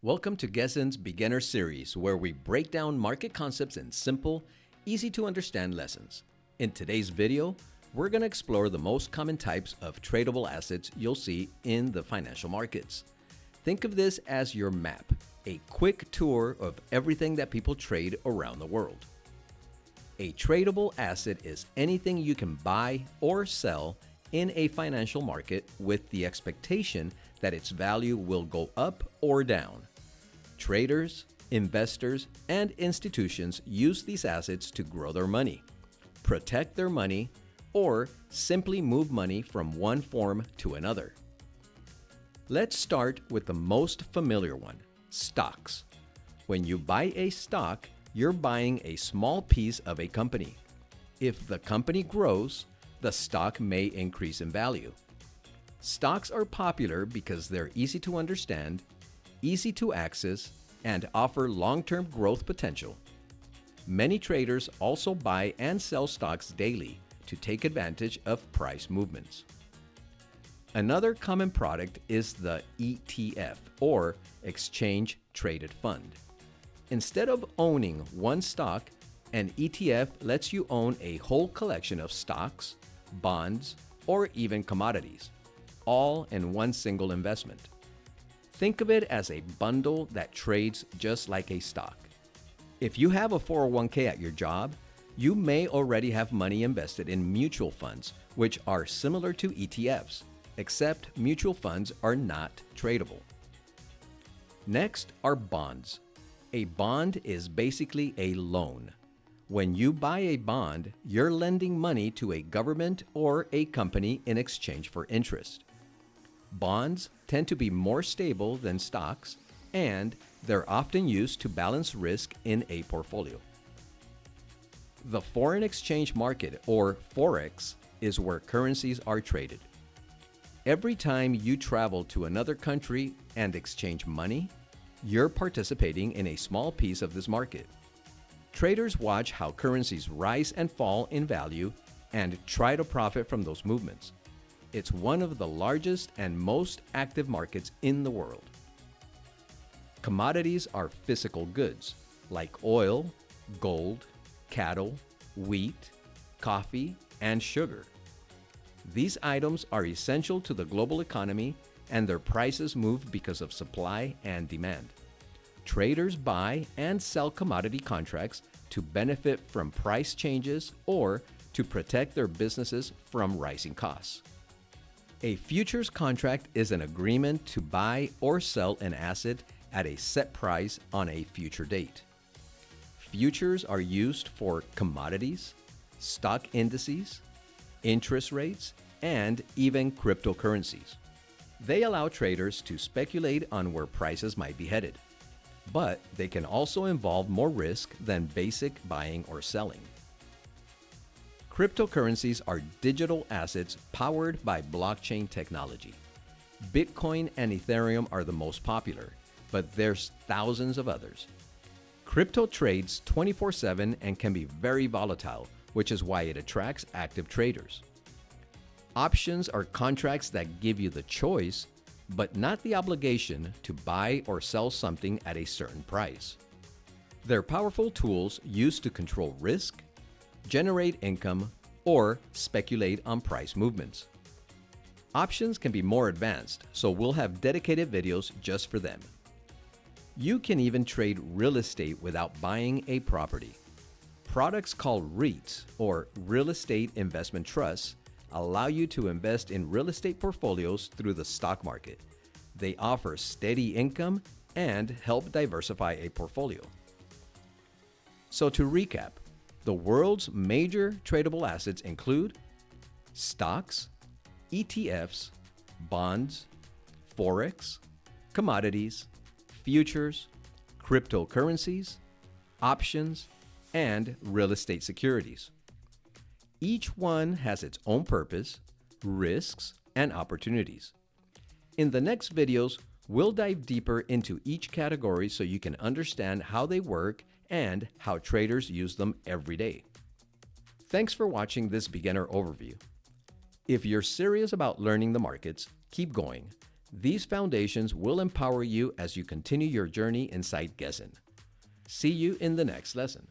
Welcome to Guezzin's Beginner Series, where we break down market concepts in simple, easy to understand lessons. In today's video, we're going to explore the most common types of tradable assets you'll see in the financial markets. Think of this as your map, a quick tour of everything that people trade around the world. A tradable asset is anything you can buy or sell in a financial market with the expectation that its value will go up or down. Traders, investors, and institutions use these assets to grow their money, protect their money, or simply move money from one form to another. Let's start with the most familiar one, stocks. When you buy a stock, you're buying a small piece of a company. If the company grows, the stock may increase in value. Stocks are popular because they're easy to understand, easy to access, and offer long-term growth potential. Many traders also buy and sell stocks daily to take advantage of price movements. Another common product is the ETF, or Exchange Traded Fund. Instead of owning one stock, an ETF lets you own a whole collection of stocks, bonds, or even commodities, all in one single investment. Think of it as a bundle that trades just like a stock. If you have a 401k at your job, you may already have money invested in mutual funds, which are similar to ETFs, except mutual funds are not tradable. Next are bonds. A bond is basically a loan. When you buy a bond, you're lending money to a government or a company in exchange for interest. Bonds tend to be more stable than stocks, and they're often used to balance risk in a portfolio. The foreign exchange market, or forex, is where currencies are traded. Every time you travel to another country and exchange money, you're participating in a small piece of this market. Traders watch how currencies rise and fall in value and try to profit from those movements. It's one of the largest and most active markets in the world. Commodities are physical goods like oil, gold, cattle, wheat, coffee, and sugar. These items are essential to the global economy, and their prices move because of supply and demand. Traders buy and sell commodity contracts to benefit from price changes or to protect their businesses from rising costs. A futures contract is an agreement to buy or sell an asset at a set price on a future date. Futures are used for commodities, stock indices, interest rates, and even cryptocurrencies. They allow traders to speculate on where prices might be headed, but they can also involve more risk than basic buying or selling. Cryptocurrencies are digital assets powered by blockchain technology. Bitcoin and Ethereum are the most popular, but there's thousands of others. Crypto trades 24/7 and can be very volatile, which is why it attracts active traders. Options are contracts that give you the choice, but not the obligation to buy or sell something at a certain price. They're powerful tools used to control risk, generate income, or speculate on price movements. Options can be more advanced, so we'll have dedicated videos just for them. You can even trade real estate without buying a property. Products called REITs, or real estate investment trusts, allow you to invest in real estate portfolios through the stock market. They offer steady income and help diversify a portfolio. So to recap, the world's major tradable assets include stocks, ETFs, bonds, forex, commodities, futures, cryptocurrencies, options, and real estate securities. Each one has its own purpose, risks, and opportunities. In the next videos, we'll dive deeper into each category so you can understand how they work and how traders use them every day. Thanks for watching this beginner overview. If you're serious about learning the markets, keep going. These foundations will empower you as you continue your journey inside Guezzin. See you in the next lesson.